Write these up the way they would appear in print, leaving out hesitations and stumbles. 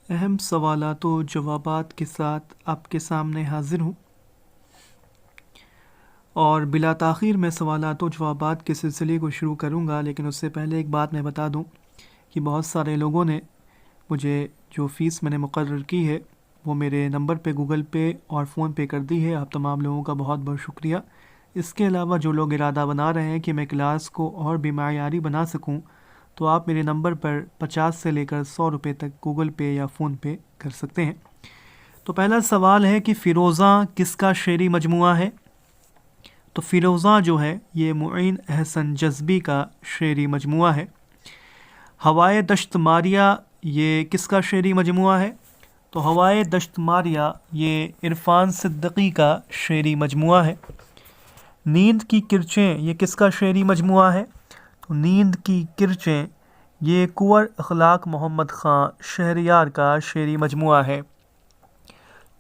اہم سوالات و جوابات کے ساتھ آپ کے سامنے حاضر ہوں، اور بلا تاخیر میں سوالات و جوابات کے سلسلے کو شروع کروں گا۔ لیکن اس سے پہلے ایک بات میں بتا دوں کہ بہت سارے لوگوں نے مجھے جو فیس میں نے مقرر کی ہے وہ میرے نمبر پہ گوگل پے اور فون پے کر دی ہے۔ آپ تمام لوگوں کا بہت بہت شکریہ۔ اس کے علاوہ جو لوگ ارادہ بنا رہے ہیں کہ میں کلاس کو اور بھی معیاری بنا سکوں، تو آپ میرے نمبر پر 50 سے لے کر 100 روپے تک گوگل پے یا فون پے کر سکتے ہیں۔ تو پہلا سوال ہے کہ فیروزاں کس کا شعری مجموعہ ہے؟ تو فیروزاں جو ہے یہ معین احسن جذبی کا شعری مجموعہ ہے۔ ہوائے دشت ماریہ یہ کس کا شعری مجموعہ ہے؟ تو ہوائے دشت ماریہ یہ عرفان صدیقی کا شعری مجموعہ ہے۔ نیند کی کرچیں یہ کس کا شعری مجموعہ ہے؟ تو نیند کی کرچیں یہ کنور اخلاق محمد خان شہریار کا شعری مجموعہ ہے۔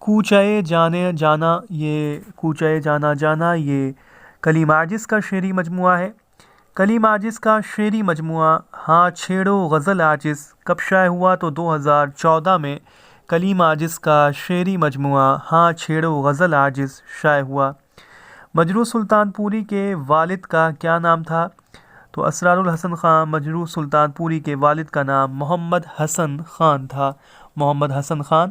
کوچے جانے جانا یہ کوچے جانا جانا یہ کلیم عاجز کا شعری مجموعہ ہے۔ کلیم عاجز کا شعری مجموعہ ہاں چھیڑو غزل عاجز کب شائع ہوا؟ تو 2014 میں کلیم عاجز کا شعری مجموعہ ہاں چھیڑو غزل عاجز شائع ہوا۔ مجروح سلطان پوری کے والد کا کیا نام تھا؟ تو اسرار الحسن خان مجروح سلطان پوری کے والد کا نام محمد حسن خان تھا۔ محمد حسن خان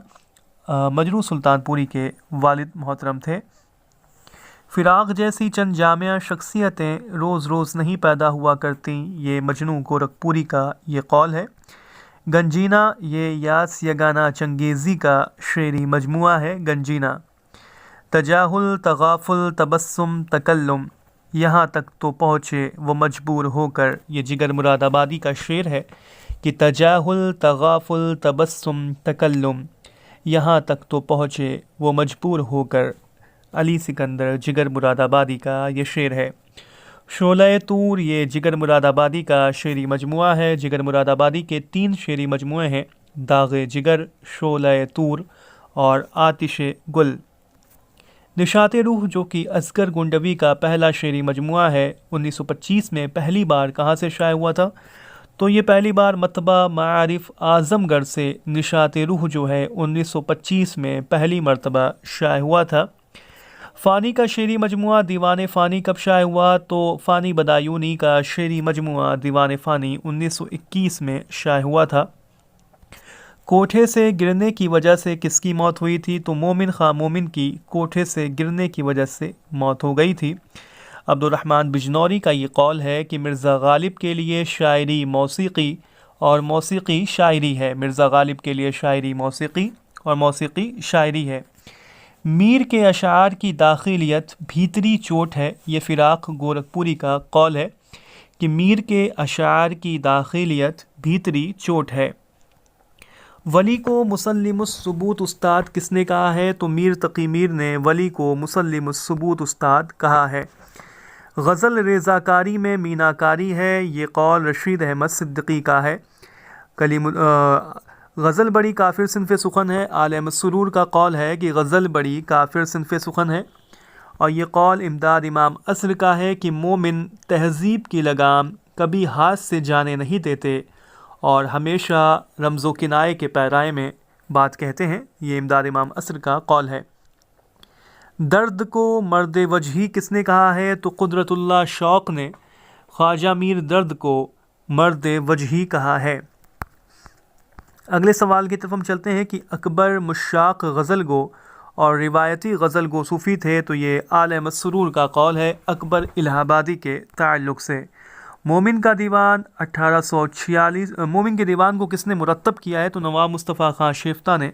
مجروح سلطان پوری کے والد محترم تھے۔ فراق جیسی چند جامعہ شخصیتیں روز روز نہیں پیدا ہوا کرتیں، یہ مجنوں گورکھپوری کا یہ قول ہے۔ گنجینہ یہ یاس یگانہ چنگیزی کا شعری مجموعہ ہے۔ گنجینہ تجاہل تغافل تبسم تکلم یہاں تک تو پہنچے وہ مجبور ہو کر، یہ جگر مراد آبادی کا شعر ہے کہ تجاہل تغافل تبسم تکلم یہاں تک تو پہنچے وہ مجبور ہو کر، علی سکندر جگر مراد آبادی کا یہ شعر ہے۔ شعلہ طور یہ جگر مراد آبادی کا شعری مجموعہ ہے۔ جگر مراد آبادی کے 3 شعری مجموعے ہیں، داغ جگر، شعلہ طور اور آتش گل۔ نشاط روح جو کہ اصغر گنڈوی کا پہلا شعری مجموعہ ہے، 1925 میں پہلی بار کہاں سے شائع ہوا تھا؟ تو یہ پہلی بار مطبع معارف اعظم گڑھ سے نشاط روح جو ہے 1925 میں پہلی مرتبہ شائع ہوا تھا۔ فانی کا شعری مجموعہ دیوان فانی کب شائع ہوا؟ تو فانی بدایونی کا شعری مجموعہ دیوان فانی 1921 میں شائع ہوا تھا۔ کوٹھے سے گرنے کی وجہ سے کس کی موت ہوئی تھی؟ تو مومن خان مومن کی کوٹھے سے گرنے کی وجہ سے موت ہو گئی تھی۔ عبد الرحمن بجنوری کا یہ قول ہے کہ مرزا غالب کے لیے شاعری موسیقی اور موسیقی شاعری ہے۔ مرزا غالب کے لیے شاعری موسیقی اور موسیقی شاعری ہے۔ میر کے اشعار کی داخلیت بھیتری چوٹ ہے، یہ فراق گورکھپوری کا قول ہے کہ میر کے اشعار کی داخلیت بھیتری چوٹ ہے۔ ولی کو مسلم الثبوت استاد کس نے کہا ہے؟ تو میر تقی میر نے ولی کو مسلم الثبوت استاد کہا ہے۔ غزل ریزہ کاری میں مینا کاری ہے، یہ قول رشید احمد صدیقی کا ہے۔ غزل بڑی کافر صنف سخن ہے، آل احمد سرور کا قول ہے کہ غزل بڑی کافر صنف سخن ہے، اور یہ قول امداد امام عصر کا ہے کہ مومن تہذیب کی لگام کبھی ہاتھ سے جانے نہیں دیتے اور ہمیشہ رمز و کنایے کے پیرائے میں بات کہتے ہیں، یہ امداد امام عصر کا قول ہے۔ درد کو مرد وجہی کس نے کہا ہے؟ تو قدرت اللہ شوق نے خواجہ میر درد کو مرد وجہی کہا ہے۔ اگلے سوال کی طرف ہم چلتے ہیں کہ اکبر مشاق غزل گو اور روایتی غزل گو صوفی تھے، تو یہ آل احمد سرور کا قول ہے اکبر الہ آبادی کے تعلق سے۔ مومن کا دیوان 1846 مومن کے دیوان کو کس نے مرتب کیا ہے؟ تو نواب مصطفیٰ خان شیفتہ نے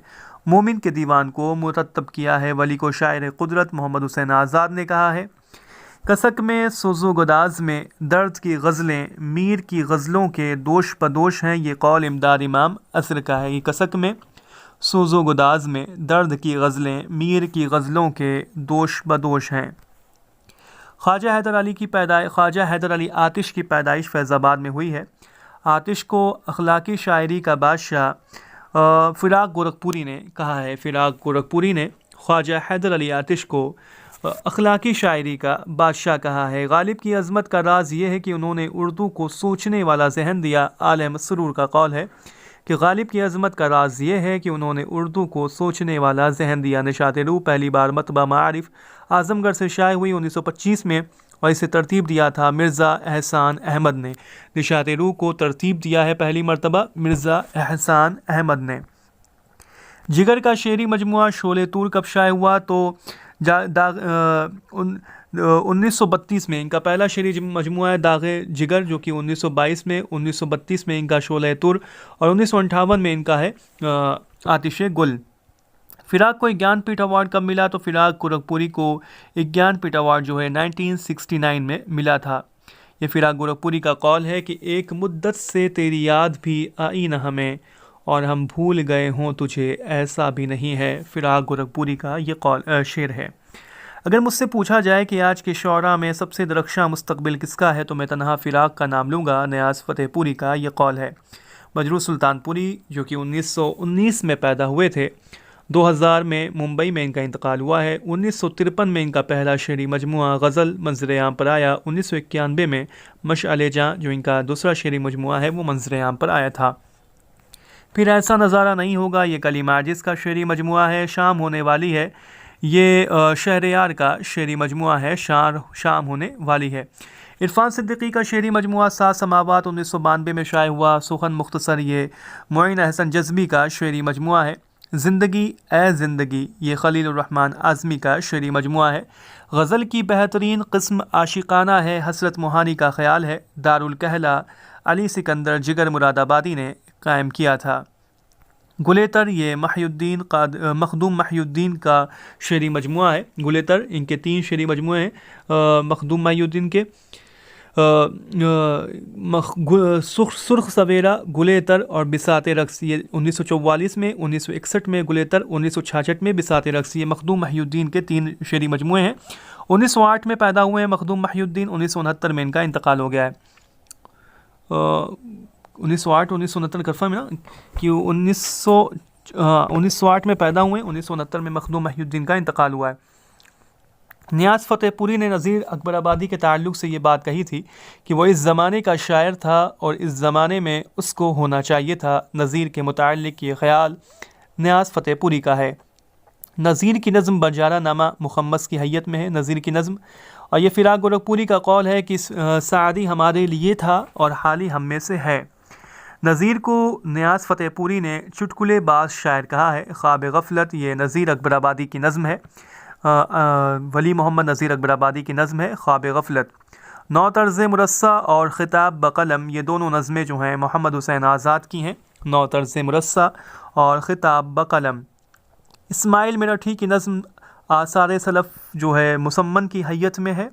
مومن کے دیوان کو مرتب کیا ہے۔ ولی کو شاعر قدرت محمد حسین آزاد نے کہا ہے۔ کسک میں سوز و گداز میں درد کی غزلیں میر کی غزلوں کے دوش بدوش ہیں، یہ قول امداد امام عصر کا ہے۔ یہ کسک میں سوز و گداز میں درد کی غزلیں میر کی غزلوں کے دوش بدوش ہیں۔ خواجہ حیدر علی آتش کی پیدائش فیض آباد میں ہوئی ہے۔ آتش کو اخلاقی شاعری کا بادشاہ فراق گورکھپوری نے کہا ہے۔ فراق گورکھپوری نے خواجہ حیدر علی آتش کو اخلاقی شاعری کا بادشاہ کہا ہے۔ غالب کی عظمت کا راز یہ ہے کہ انہوں نے اردو کو سوچنے والا ذہن دیا۔ آل احمد سرور کا قول ہے کہ غالب کی عظمت کا راز یہ ہے کہ انہوں نے اردو کو سوچنے والا ذہن دیا۔ نشاط روح پہلی بار مطبع معارف اعظم گڑھ سے شائع ہوئی 1925 میں، اور اسے ترتیب دیا تھا مرزا احسان احمد نے۔ نشاط روح کو ترتیب دیا ہے پہلی مرتبہ مرزا احسان احمد نے۔ جگر کا شعری مجموعہ شعلۂ طور کب شائع ہوا؟ تو 1932 میں ان کا پہلا شعری مجموعہ ہے داغ جگر، جو کہ 1922 میں، 1932 میں ان کا شعلۂ طور، اور 1958 میں ان کا ہے آتش گل۔ فراق کو گیان پیٹھ ایوارڈ کب ملا؟ تو فراق گورکھپوری کو گیان پیٹھ ایوارڈ جو ہے 1969 میں ملا تھا۔ یہ فراق گورکھپوری کا قول ہے کہ ایک مدت سے تیری یاد بھی آئی نہ ہمیں، اور ہم بھول گئے ہوں تجھے ایسا بھی نہیں ہے۔ فراق گورکھپوری کا یہ شعر ہے۔ اگر مجھ سے پوچھا جائے کہ آج کے شعراء میں سب سے درخشاں مستقبل کس کا ہے، تو میں تنہا فراق کا نام لوں گا۔ نیاز فتح پوری کا یہ قول ہے۔ مجروح سلطان پوری جو کہ 1919 میں پیدا ہوئے تھے، 2000 میں ممبئی میں ان کا انتقال ہوا ہے۔ 1953 میں ان کا پہلا شعری مجموعہ غزل منظر عام پر آیا۔ 1991 میں مشعل جاں جو ان کا دوسرا شعری مجموعہ ہے وہ منظر عام پر آیا تھا۔ پھر ایسا نظارہ نہیں ہوگا، یہ کلیم عاجز کا شعری مجموعہ ہے۔ شام ہونے والی ہے، یہ شہریار کا شعری مجموعہ ہے۔ شام ہونے والی ہے۔ عرفان صدیقی کا شعری مجموعہ سات سماوات 1992 میں شائع ہوا۔ سخن مختصر یہ معین احسن جذبی کا شعری مجموعہ ہے۔ زندگی اے زندگی یہ خلیل الرحمن اعظمی کا شعری مجموعہ ہے۔ غزل کی بہترین قسم عاشقانہ ہے، حسرت موہانی کا خیال ہے۔ دارالکہلا علی سکندر جگر مراد آبادی نے قائم کیا تھا۔ گلیتر یہ مخدوم محی الدین کا شعری مجموعہ ہے۔ گلیتر ان کے 3 شعری مجموعے ہیں مخدوم محی الدین کے، سرخ سویرا، گلیتر اور بساط رقص، یہ 1944 میں، 1961 میں گلیتر، 1966 میں بساط رقص، یہ مخدوم محی الدین کے 3 شعری مجموعے ہیں۔ 1908 میں پیدا ہوئے ہیں مخدوم محی الدین، 1969 میں ان کا انتقال ہو گیا ہے۔ 1908 1969 کنفرم ہے نا کہ 1908 میں پیدا ہوئے، 1969 میں مخدوم محی الدین کا انتقال ہوا ہے۔ نیاز فتح پوری نے نذیر اکبر آبادی کے تعلق سے یہ بات کہی تھی کہ وہ اس زمانے کا شاعر تھا اور اس زمانے میں اس کو ہونا چاہیے تھا۔ نذیر کے متعلق یہ خیال نیاز فتح پوری کا ہے۔ نذیر کی نظم بنجارہ نامہ مخمس کی حیت میں ہے، نذیر کی نظم، اور یہ فراق گورکھپوری کا قول ہے کہ سعدی ہمارے لیے تھا اور حالی ہم میں سے ہے۔ نذیر کو نیاز فتح پوری نے چٹکلے باز شاعر کہا ہے۔ خواب غفلت یہ نذیر اکبر آبادی کی نظم ہے، ولی محمد نذیر اکبر آبادی کی نظم ہے خواب غفلت۔ نو طرز مرصع اور خطاب بقلم یہ دونوں نظمیں جو ہیں محمد حسین آزاد کی ہیں، نو طرز مرصع اور خطاب بقلم۔ اسماعیل میرٹھی کی نظم آثار سلف جو ہے مسمن کی حیت میں ہے۔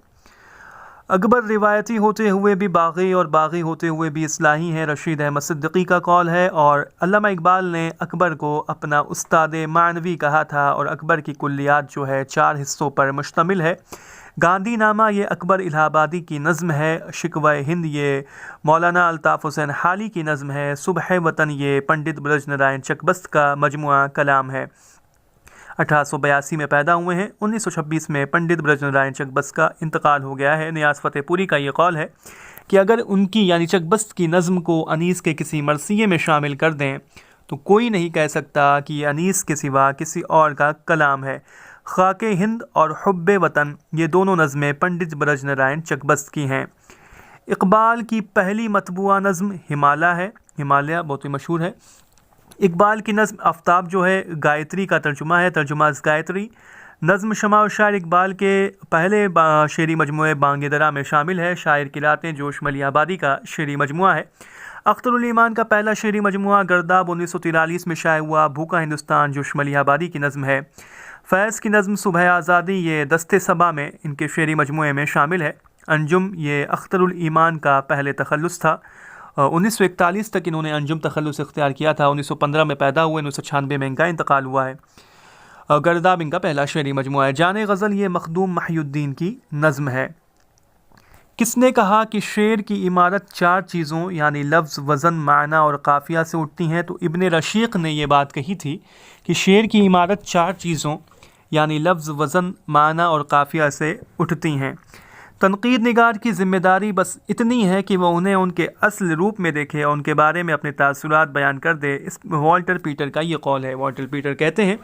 اکبر روایتی ہوتے ہوئے بھی باغی اور باغی ہوتے ہوئے بھی اصلاحی ہیں، رشید احمد صدیقی کا قول ہے، اور علامہ اقبال نے اکبر کو اپنا استاد معنوی کہا تھا، اور اکبر کی کلیات جو ہے 4 حصوں پر مشتمل ہے۔ گاندھی نامہ یہ اکبر الہ آبادی کی نظم ہے۔ شکوہ ہند یہ مولانا الطاف حسین حالی کی نظم ہے۔ صبح وطن یہ پنڈت برج نارائن چکبست کا مجموعہ کلام ہے۔ 1882 میں پیدا ہوئے ہیں، 1926 میں پنڈت برج نارائن چکبست کا انتقال ہو گیا ہے۔ نیاز فتح پوری کا یہ قول ہے کہ اگر ان کی یعنی چکبست کی نظم کو انیس کے کسی مرثیے میں شامل کر دیں تو کوئی نہیں کہہ سکتا کہ یہ انیس کے سوا کسی اور کا کلام ہے۔ خاک ہند اور حب وطن یہ دونوں نظمیں پنڈت برج نارائن چکبست کی ہیں۔ اقبال کی پہلی مطبوعہ نظم ہمالیہ ہے، ہمالیہ بہت ہی مشہور ہے۔ اقبال کی نظم آفتاب جو ہے گایتری کا ترجمہ ہے، ترجمہ از گایتری۔ نظم شمع و شاعر اقبال کے پہلے شعری مجموعے بانگ درا میں شامل ہے۔ شاعر کی راتیں جوش ملی آبادی کا شعری مجموعہ ہے۔ اختر الایمان کا پہلا شعری مجموعہ گرداب 1943 میں شائع ہوا۔ بھوکا ہندوستان جوش ملی آبادی کی نظم ہے۔ فیض کی نظم صبح آزادی یہ دست صبا میں ان کے شعری مجموعے میں شامل ہے۔ انجم یہ اختر الایمان کا پہلے تخلص تھا، 1941 تک انہوں نے انجم تخلص اختیار کیا تھا۔ 1915 میں پیدا ہوئے، 1996 میں ان کا انتقال ہوا ہے۔ گرداب ان کا پہلا شعری مجموعہ ہے۔ جان غزل یہ مخدوم محی الدین کی نظم ہے۔ کس نے کہا کہ شعر کی عمارت 4 چیزوں یعنی لفظ، وزن، معنی اور قافیہ سے اٹھتی ہیں؟ تو ابن رشیق نے یہ بات کہی تھی کہ شعر کی عمارت 4 چیزوں یعنی لفظ، وزن، معنی اور قافیہ سے اٹھتی ہیں۔ تنقید نگار کی ذمہ داری بس اتنی ہے کہ وہ انہیں ان کے اصل روپ میں دیکھے اور ان کے بارے میں اپنے تاثرات بیان کر دے. اس والٹر پیٹر کا یہ قول ہے. والٹر پیٹر کہتے ہیں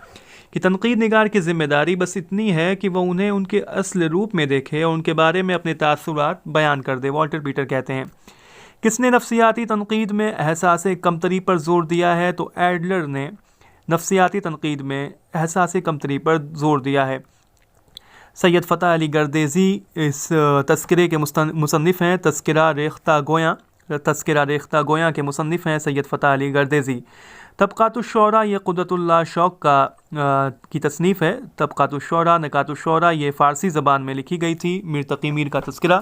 کہ تنقید نگار کی ذمہ داری بس اتنی ہے کہ وہ انہیں ان کے اصل روپ میں دیکھے اور ان کے بارے میں اپنے تاثرات بیان کر دے. والٹر پیٹر کہتے ہیں کس نے نفسیاتی تنقید میں احساس کمتری پر زور دیا ہے؟ تو ایڈلر نے نفسیاتی تنقید میں احساس کمتری پر زور دیا ہے. سید فتح علی گردیزی اس تذکرے کے مصنف ہیں. تذکرہ ریختہ گویاں کے مصنف ہیں سید فتح علی گردیزی. طبقات الشعراء یہ قدرت اللہ شوق کی تصنیف ہے. طبقات الشعراء نکات الشعراء یہ فارسی زبان میں لکھی گئی تھی. میر تقی میر کا تذکرہ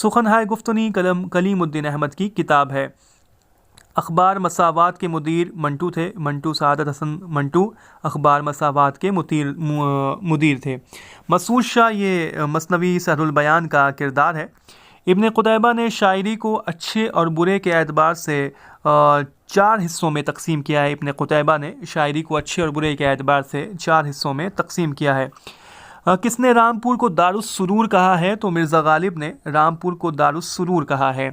سخن ہائے گفتنی کلیم الدین احمد کی کتاب ہے. اخبار مساوات کے مدیر منٹو تھے. منٹو سعادت حسن منٹو اخبار مساوات کے مدیر تھے. مسعود شاہ یہ مثنوی سحر البیان کا کردار ہے. ابن قتیبہ نے شاعری کو اچھے اور برے کے اعتبار سے 4 حصوں میں تقسیم کیا ہے. ابن قتیبہ نے شاعری کو اچھے اور برے کے اعتبار سے 4 حصوں میں تقسیم کیا ہے. کس نے رامپور کو دارالسرور کہا ہے؟ تو مرزا غالب نے رامپور کو دارالسرور کہا ہے.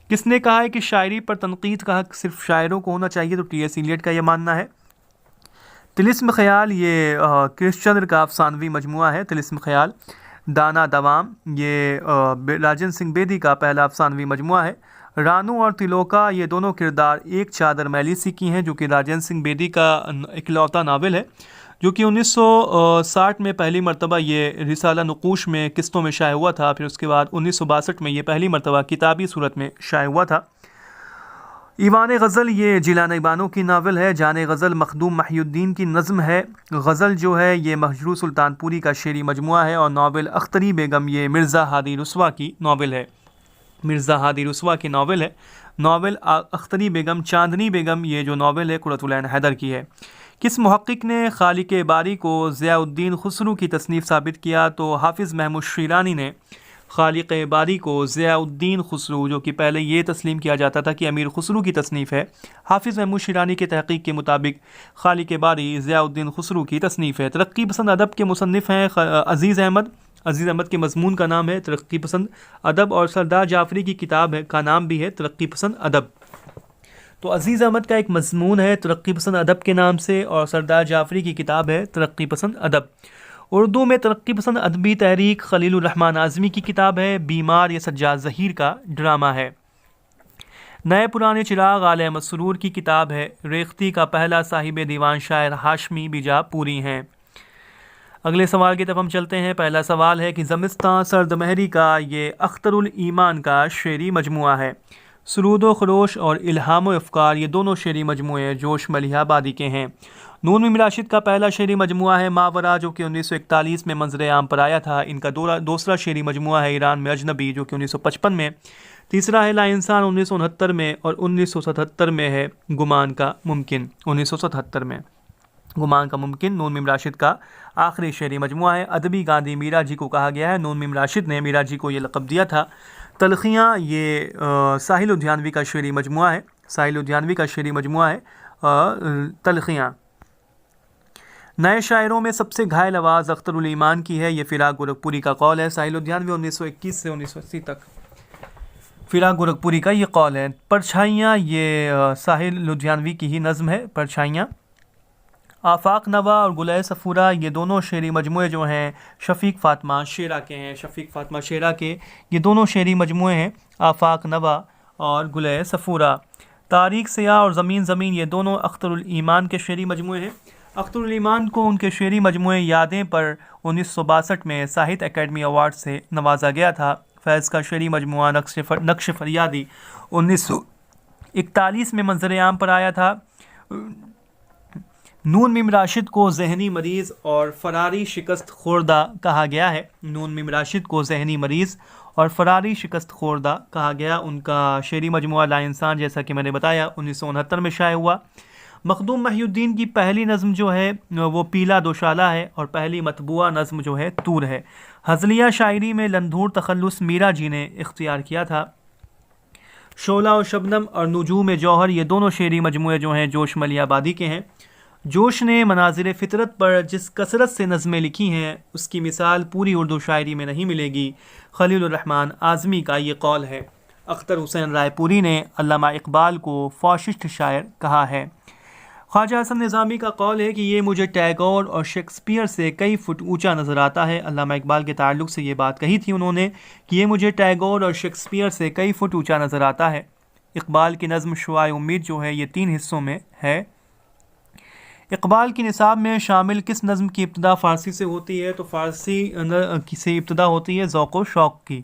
کس نے کہا ہے کہ شاعری پر تنقید کا حق صرف شاعروں کو ہونا چاہیے؟ تو ٹی ایس ایلیٹ کا یہ ماننا ہے. طلسم خیال یہ کرش چندر کا افسانوی مجموعہ ہے. طلسم خیال. دانا دوام یہ راجن سنگھ بیدی کا پہلا افسانوی مجموعہ ہے. رانو اور تلوکا یہ دونوں کردار ایک چادر میلی سی کی ہیں جو کہ راجن سنگھ بیدی کا اکلوتا ناول ہے جو کہ 1960 میں پہلی مرتبہ یہ رسالہ نقوش میں قسطوں میں شائع ہوا تھا. پھر اس کے بعد 1962 میں یہ پہلی مرتبہ کتابی صورت میں شائع ہوا تھا. ایوان غزل یہ جیلانی بانو کی ناول ہے. جان غزل مخدوم محی الدین کی نظم ہے. غزل جو ہے یہ مہجور سلطان پوری کا شعری مجموعہ ہے. اور ناول اختری بیگم یہ مرزا ہادی رسوا کی ناول ہے. مرزا ہادی رسوا کی ناول ہے. ناول اختری بیگم چاندنی بیگم یہ جو ناول ہے قرۃ العین حیدر کی ہے. کس محقق نے خالق باری کو ضیاء الدین خسرو کی تصنیف ثابت کیا؟ تو حافظ محمود شیرانی نے خالق باری کو ضیاء الدین خسرو جو کہ پہلے یہ تسلیم کیا جاتا تھا کہ امیر خسرو کی تصنیف ہے. حافظ محمود شیرانی کے تحقیق کے مطابق خالق باری ضیاء الدین خسرو کی تصنیف ہے. ترقی پسند ادب کے مصنف ہیں عزیز احمد. عزیز احمد کے مضمون کا نام ہے ترقی پسند ادب اور سردار جعفری کی کتاب ہے کا نام بھی ہے ترقی پسند ادب. تو عزیز احمد کا ایک مضمون ہے ترقی پسند ادب کے نام سے اور سردار جعفری کی کتاب ہے ترقی پسند ادب. اردو میں ترقی پسند ادبی تحریک خلیل الرحمن اعظمی کی کتاب ہے. بیمار یہ سجاد ظہیر کا ڈرامہ ہے. نئے پرانے چراغ آل احمد سرور کی کتاب ہے. ریختی کا پہلا صاحب دیوان شاعر ہاشمی بیجا پوری ہیں. اگلے سوال کی طرف ہم چلتے ہیں. پہلا سوال ہے کہ زمستاں سرد مہری کا یہ اختر الایمان کا شعری مجموعہ ہے. سرود و خروش اور الہام و افکار یہ دونوں شعری مجموعے جوش ملیح آبادی کے ہیں. نون میم راشد کا پہلا شعری مجموعہ ہے ماورا جو کہ 1941 میں منظر عام پر آیا تھا. ان کا دوسرا شعری مجموعہ ہے ایران میں اجنبی جو کہ 1955 میں. تیسرا ہے لا انسان 1969 میں اور 1977 میں ہے گمان کا ممکن. 1977 میں گمان کا ممکن نون میم راشد کا آخری شعری مجموعہ ہے. ادبی گاندھی میرا جی کو کہا گیا ہے. نون میم راشد نے میرا جی کو یہ لقب دیا تھا. تلخیاں یہ ساحل لدھیانوی کا شعری مجموعہ ہے. ساحل لدھیانوی کا شعری مجموعہ ہے تلخیاں. نئے شاعروں میں سب سے گھائل آواز اختر الایمان کی ہے. یہ فراق گورکھپوری کا قول ہے. ساحل لدھیانوی 1921 سے 1980 تک فراق گورکھپوری کا یہ قول ہے. پرچھائیاں یہ ساحل لدھیانوی کی ہی نظم ہے. پرچھائیاں. آفاق نوا اور گلۂ صفورہ یہ دونوں شعری مجموعے جو ہیں شفیق فاطمہ شیرہ کے ہیں. شفیق فاطمہ شیرہ کے یہ دونوں شعری مجموعے ہیں آفاق نوا اور گلۂ صفورہ. تاریخ سیاہ اور زمین زمین یہ دونوں اختر الایمان کے شعری مجموعے ہیں. اختر الایمان کو ان کے شعری مجموعے یادیں پر 1962 میں ساہت اکیڈمی ایوارڈ سے نوازا گیا تھا. فیض کا شعری مجموعہ نقش فریادی 1941 میں منظر عام پر آیا تھا. نون میم راشد کو ذہنی مریض اور فراری شکست خوردہ کہا گیا ہے. نون میم راشد کو ذہنی مریض اور فراری شکست خوردہ کہا گیا. ان کا شعری مجموعہ لا انسان جیسا کہ میں نے بتایا 1969 میں شائع ہوا. مخدوم محی الدین کی پہلی نظم جو ہے وہ پیلا دوشالہ ہے اور پہلی مطبوعہ نظم جو ہے طور ہے. ہزلیہ شاعری میں لندھور تخلص میرا جی نے اختیار کیا تھا. شعلہ و شبنم اور نجوم جوہر یہ دونوں شعری مجموعے جو ہیں جوش ملیح آبادی کے ہیں. جوش نے مناظر فطرت پر جس کثرت سے نظمیں لکھی ہیں اس کی مثال پوری اردو شاعری میں نہیں ملے گی۔ خلیل الرحمن اعظمی کا یہ قول ہے۔ اختر حسین رائے پوری نے علامہ اقبال کو فاشسٹ شاعر کہا ہے۔ خواجہ حسن نظامی کا قول ہے کہ یہ مجھے ٹیگور اور شیکسپیئر سے کئی فٹ اونچا نظر آتا ہے۔ علامہ اقبال کے تعلق سے یہ بات کہی تھی انہوں نے کہ یہ مجھے ٹیگور اور شیکسپیئر سے کئی فٹ اونچا نظر آتا ہے۔ اقبال کی نظم شعاع امید جو ہے یہ 3 حصوں میں ہے۔ اقبال کی نصاب میں شامل کس نظم کی ابتدا فارسی سے ہوتی ہے؟ تو فارسی سے ابتدا ہوتی ہے ذوق و شوق کی۔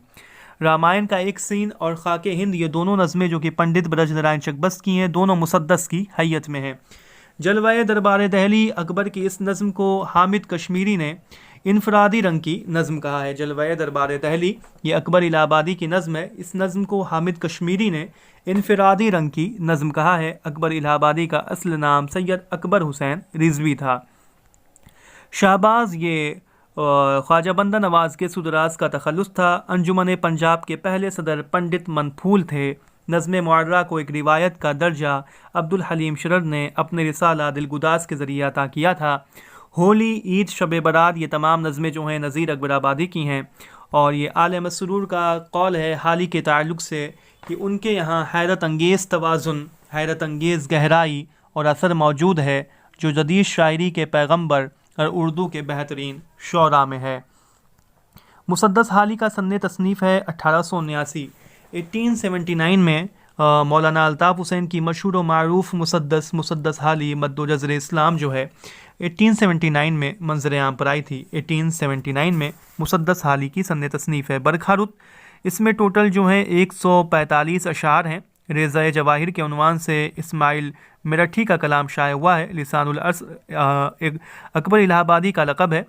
رامائن کا ایک سین اور خاک ہند یہ دونوں نظمیں جو کہ پنڈت برج نارائن چکبست کی ہیں دونوں مسدس کی حیت میں ہیں۔ جلوہ دربار دہلی اکبر کی اس نظم کو حامد کشمیری نے انفرادی رنگ کی نظم کہا ہے۔ جلوہ دربار دہلی یہ اکبر الہ آبادی کی نظم ہے۔ اس نظم کو حامد کشمیری نے انفرادی رنگ کی نظم کہا ہے۔ اکبر الہ آبادی کا اصل نام سید اکبر حسین رضوی تھا۔ شہباز یہ خواجہ بندہ نواز کے سدراز کا تخلص تھا۔ انجمن پنجاب کے پہلے صدر پنڈت منپھول تھے۔ نظم معرہ کو ایک روایت کا درجہ عبدالحلیم شرر نے اپنے رسالہ دلگداز کے ذریعے عطا کیا تھا۔ ہولی، عید، شب برات یہ تمام نظمیں جو ہیں نذیر اکبر آبادی کی ہیں، اور یہ آل مسرور کا قول ہے حالی کے تعلق سے کہ ان کے یہاں حیرت انگیز توازن، حیرت انگیز گہرائی اور اثر موجود ہے جو جدید شاعری کے پیغمبر اور اردو کے بہترین شعراء میں ہے۔ مسدس حالی کا سن تصنیف ہے 1879۔ 1879 میں مولانا الطاف حسین کی مشہور و معروف مسدس حالی مد و جزر اسلام جو ہے 1879 میں منظر عام پر آئی تھی۔ 1879 میں مسدس حالی کی سن تصنیف ہے۔ برکھا رت اس میں ٹوٹل جو ہے 145 اشعار ہیں۔ ریزہ جواہر کے عنوان سے اسماعیل میرٹھی کا کلام شائع ہوا ہے۔ لسان العرض اکبر الہ آبادی کا لقب ہے۔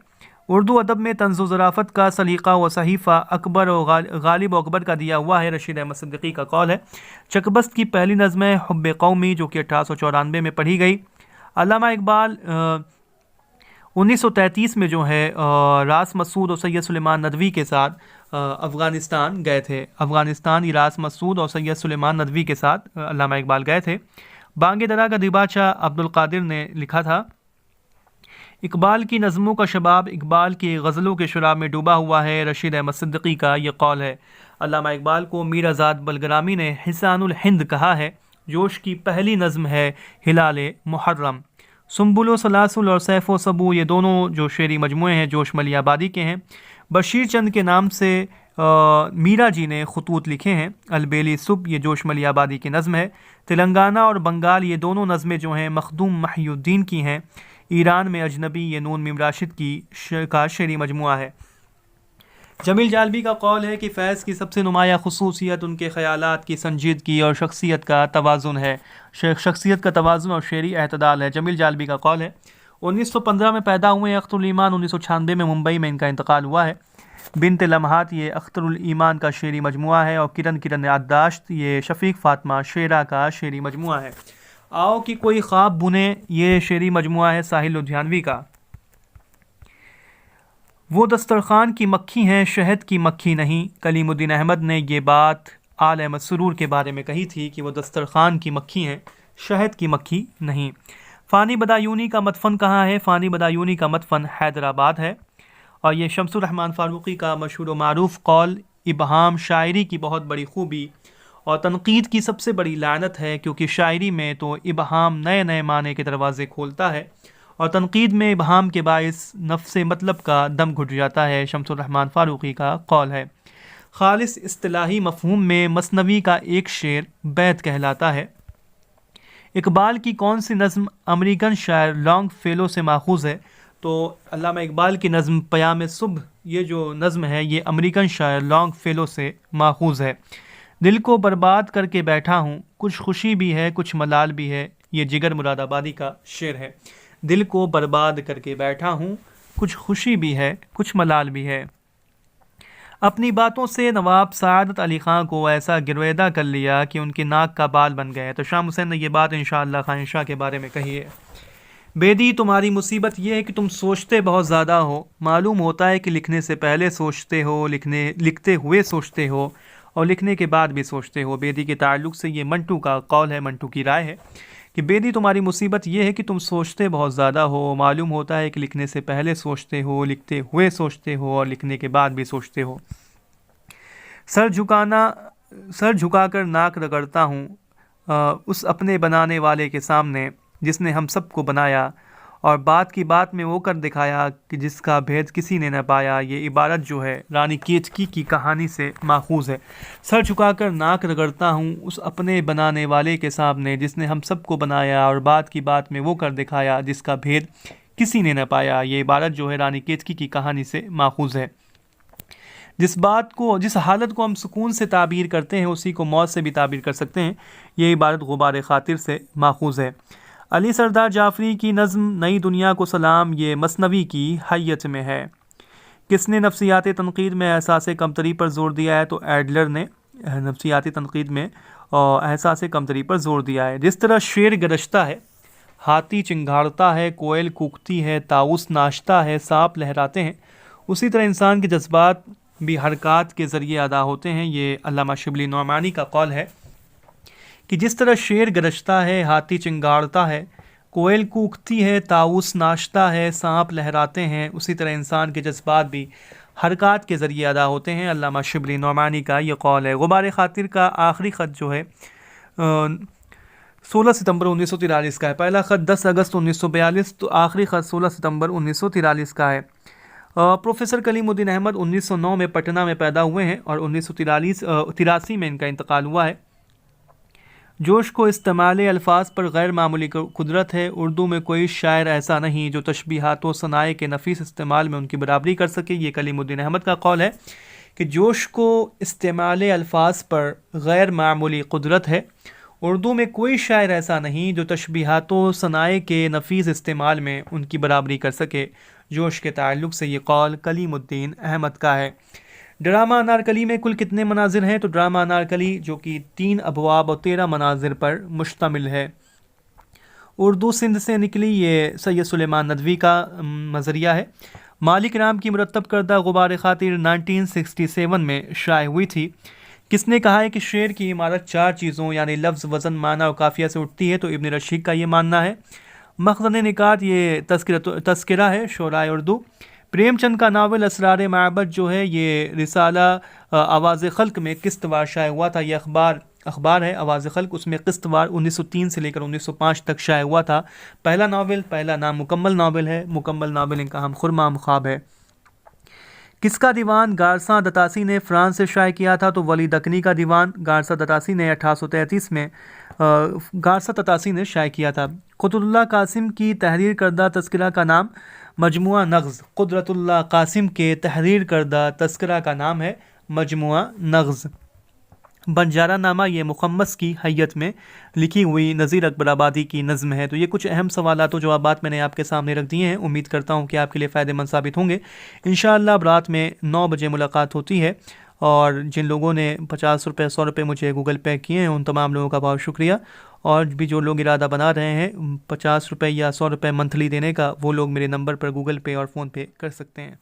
اردو ادب میں طنز و ظرافت کا سلیقہ و صحیفہ اکبر و غالب و اکبر کا دیا ہوا ہے۔ رشید احمد صدیقی کا قول ہے۔ چکبست کی پہلی نظم ہے حب قومی جو کہ 1894 میں پڑھی گئی۔ علامہ اقبال 1933 میں جو ہے راس مسعود اور سید سلیمان ندوی کے ساتھ افغانستان گئے تھے۔ افغانستان راس مسعود اور سید سلیمان ندوی کے ساتھ علامہ اقبال گئے تھے۔ بانگ درا کا دیباچہ عبدالقادر نے لکھا تھا۔ اقبال کی نظموں کا شباب اقبال کی غزلوں کے شراب میں ڈوبا ہوا ہے۔ رشید احمد صدیقی کا یہ قول ہے۔ علامہ اقبال کو میر آزاد بلگرامی نے حسان الہند کہا ہے۔ جوش کی پہلی نظم ہے ہلال محرم۔ سنبل و سلاسل اور سیف و سبو یہ دونوں جو شعری مجموعے ہیں جوش ملی آبادی کے ہیں۔ بشیر چند کے نام سے میرا جی نے خطوط لکھے ہیں۔ البیلی صبح یہ جوش ملی آبادی کی نظم ہے۔ تلنگانہ اور بنگال یہ دونوں نظمیں جو ہیں مخدوم محی الدین کی ہیں۔ ایران میں اجنبی یہ نون میم راشد کی کا شعری مجموعہ ہے۔ جمیل جالبی کا قول ہے کہ فیض کی سب سے نمایاں خصوصیت ان کے خیالات کی سنجیدگی اور شخصیت کا توازن ہے۔ شخصیت کا توازن اور شعری اعتدال ہے۔ جمیل جالبی کا قول ہے۔ 1915 میں پیدا ہوئے اختر الایمان، 1996 میں ممبئی میں ان کا انتقال ہوا ہے۔ بنت لمحات یہ اختر الایمان کا شعری مجموعہ ہے، اور کرن یادداشت یہ شفیق فاطمہ شیرہ کا شعری مجموعہ ہے۔ آؤ کہ کوئی خواب بنے یہ شعری مجموعہ ہے ساحل لدھیانوی کا۔ وہ دسترخوان کی مکھی ہیں شہد کی مکھی نہیں۔ کلیم الدین احمد نے یہ بات آل احمد سرور کے بارے میں کہی تھی کہ وہ دسترخوان کی مکھی ہیں شہد کی مکھی نہیں۔ فانی بدایونی کا مدفن کہاں ہے؟ فانی بدایونی کا مدفن حیدرآباد ہے، اور یہ شمس الرحمن فاروقی کا مشہور و معروف قول ابہام شاعری کی بہت بڑی خوبی اور تنقید کی سب سے بڑی لعنت ہے، کیونکہ شاعری میں تو ابہام نئے نئے معنی کے دروازے کھولتا ہے، اور تنقید میں ابہام کے باعث نفس مطلب کا دم گھٹ جاتا ہے۔ شمس الرحمن فاروقی کا قول ہے۔ خالص اصطلاحی مفہوم میں مثنوی کا ایک شعر بیت کہلاتا ہے۔ اقبال کی کون سی نظم امریکن شاعر لانگ فیلو سے ماخوذ ہے؟ تو علامہ اقبال کی نظم پیام صبح یہ جو نظم ہے یہ امریکن شاعر لانگ فیلو سے ماخوذ ہے۔ دل کو برباد کر کے بیٹھا ہوں، کچھ خوشی بھی ہے کچھ ملال بھی ہے، یہ جگر مراد آبادی کا شعر ہے۔ دل کو برباد کر کے بیٹھا ہوں، کچھ خوشی بھی ہے کچھ ملال بھی ہے۔ اپنی باتوں سے نواب سعادت علی خان کو ایسا گرویدہ کر لیا کہ ان کے ناک کا بال بن گئے۔ تو شاہ حسین نے یہ بات انشاءاللہ خان شاہ کے بارے میں کہی ہے۔ بیدی تمہاری مصیبت یہ ہے کہ تم سوچتے بہت زیادہ ہو، معلوم ہوتا ہے کہ لکھنے سے پہلے سوچتے ہو، لکھتے ہوئے سوچتے ہو، اور لکھنے کے بعد بھی سوچتے ہو۔ بیدی کے تعلق سے یہ منٹو کا قول ہے، منٹو کی رائے ہے کہ بیدی تمہاری مصیبت یہ ہے کہ تم سوچتے بہت زیادہ ہو، معلوم ہوتا ہے کہ لکھنے سے پہلے سوچتے ہو، لکھتے ہوئے سوچتے ہو اور لکھنے کے بعد بھی سوچتے ہو۔ سر جھکا کر ناک رگڑتا ہوں اس اپنے بنانے والے کے سامنے جس نے ہم سب کو بنایا اور بات کی بات میں وہ کر دکھایا کہ جس کا بھید کسی نے نہ پایا۔ یہ عبارت جو ہے رانی کیتکی کی کہانی سے ماخوذ ہے۔ سر جھکا کر ناک رگڑتا ہوں اس اپنے بنانے والے کے سامنے جس نے ہم سب کو بنایا اور بات کی بات میں وہ کر دکھایا جس کا بھید کسی نے نہ پایا۔ یہ عبارت جو ہے رانی کیتکی کی کہانی سے ماخوذ ہے۔ جس حالت کو ہم سکون سے تعبیر کرتے ہیں اسی کو موت سے بھی تعبیر کر سکتے ہیں۔ یہ عبارت غبار خاطر سے ماخوذ ہے۔ علی سردار جعفری کی نظم نئی دنیا کو سلام یہ مثنوی کی حیت میں ہے۔ کس نے نفسیات تنقید میں احساس کمتری پر زور دیا ہے؟ تو ایڈلر نے نفسیاتی تنقید میں احساس کمتری پر زور دیا ہے۔ جس طرح شیر گرجتا ہے، ہاتھی چنگھاڑتا ہے، کوئل کوکتی ہے، طاؤس ناچتا ہے، سانپ لہراتے ہیں، اسی طرح انسان کے جذبات بھی حرکات کے ذریعے ادا ہوتے ہیں۔ یہ علامہ شبلی نعمانی کا قول ہے کہ جس طرح شیر گرجتا ہے، ہاتھی چنگھاڑتا ہے، کوئل کوکتی ہے، طاؤس ناچتا ہے، سانپ لہراتے ہیں، اسی طرح انسان کے جذبات بھی حرکات کے ذریعے ادا ہوتے ہیں۔ علامہ شبلی نعمانی کا یہ قول ہے۔ غبار خاطر کا آخری خط جو ہے 16 ستمبر 1943 کا ہے۔ پہلا خط 10 اگست 1942 تو آخری خط 16 ستمبر 1943 کا ہے۔ پروفیسر کلیم الدین احمد 1909 میں پٹنہ میں پیدا ہوئے ہیں اور 1983 میں ان کا انتقال ہوا ہے۔ جوش کو استعمال الفاظ پر غیر معمولی قدرت ہے۔ اردو میں کوئی شاعر ایسا نہیں جو تشبیہات و صنائع کے نفیس استعمال میں ان کی برابری کر سکے۔ یہ کلیم الدین احمد کا قول ہے کہ جوش کو استعمال الفاظ پر غیر معمولی قدرت ہے۔ اردو میں کوئی شاعر ایسا نہیں جو تشبیہات و صنائع کے نفیس استعمال میں ان کی برابری کر سکے۔ جوش کے تعلق سے یہ قول کلیم الدین احمد کا ہے۔ ڈرامہ انارکلی میں کل کتنے مناظر ہیں؟ تو ڈرامہ انارکلی جو کہ 3 ابواب اور 13 مناظر پر مشتمل ہے۔ اردو سندھ سے نکلی، یہ سید سلیمان ندوی کا نظریہ ہے۔ مالک رام کی مرتب کردہ غبار خاطر 1967 میں شائع ہوئی تھی۔ کس نے کہا ہے کہ شعر کی عمارت 4 چیزوں یعنی لفظ، وزن، معنی اور قافیہ سے اٹھتی ہے؟ تو ابن رشید کا یہ ماننا ہے۔ مخزن نکات یہ تذکرہ ہے شعراء اردو۔ پریم چند کا ناول اسرار معبد جو ہے یہ رسالہ آواز خلق میں قسط وار شائع ہوا تھا۔ یہ اخبار ہے آواز خلق، اس میں قسط وار 1903 سے لے کر 1905 تک شائع ہوا تھا۔ پہلا نام مکمل ناول ہے، مکمل ناول ان کا ہم خرمام خواب ہے۔ کس کا دیوان گارساں دتاسی نے فرانس سے شائع کیا تھا؟ تو ولی دکنی کا دیوان گارساں دتاسی نے 1833 میں گارساں دتاسی نے شائع کیا تھا۔ قدرت اللہ قاسم کی تحریر کردہ تذکرہ کا نام مجموعہ نغز۔ قدرت اللہ قاسم کے تحریر کردہ تذکرہ کا نام ہے مجموعہ نغز۔ بنجارہ نامہ یہ مخمس کی حیت میں لکھی ہوئی نذیر اکبر آبادی کی نظم ہے۔ تو یہ کچھ اہم سوالات و جوابات میں نے آپ کے سامنے رکھ دیے ہیں، امید کرتا ہوں کہ آپ کے لیے فائدہ مند ثابت ہوں گے۔ انشاءاللہ اب رات میں 9 بجے ملاقات ہوتی ہے، اور جن لوگوں نے 50 روپے 100 روپے مجھے گوگل پے کیے ہیں ان تمام لوگوں کا بہت شکریہ، اور بھی جو لوگ ارادہ بنا رہے ہیں 50 روپے یا 100 روپے منتھلی دینے کا، وہ لوگ میرے نمبر پر گوگل پے اور فون پے کر سکتے ہیں۔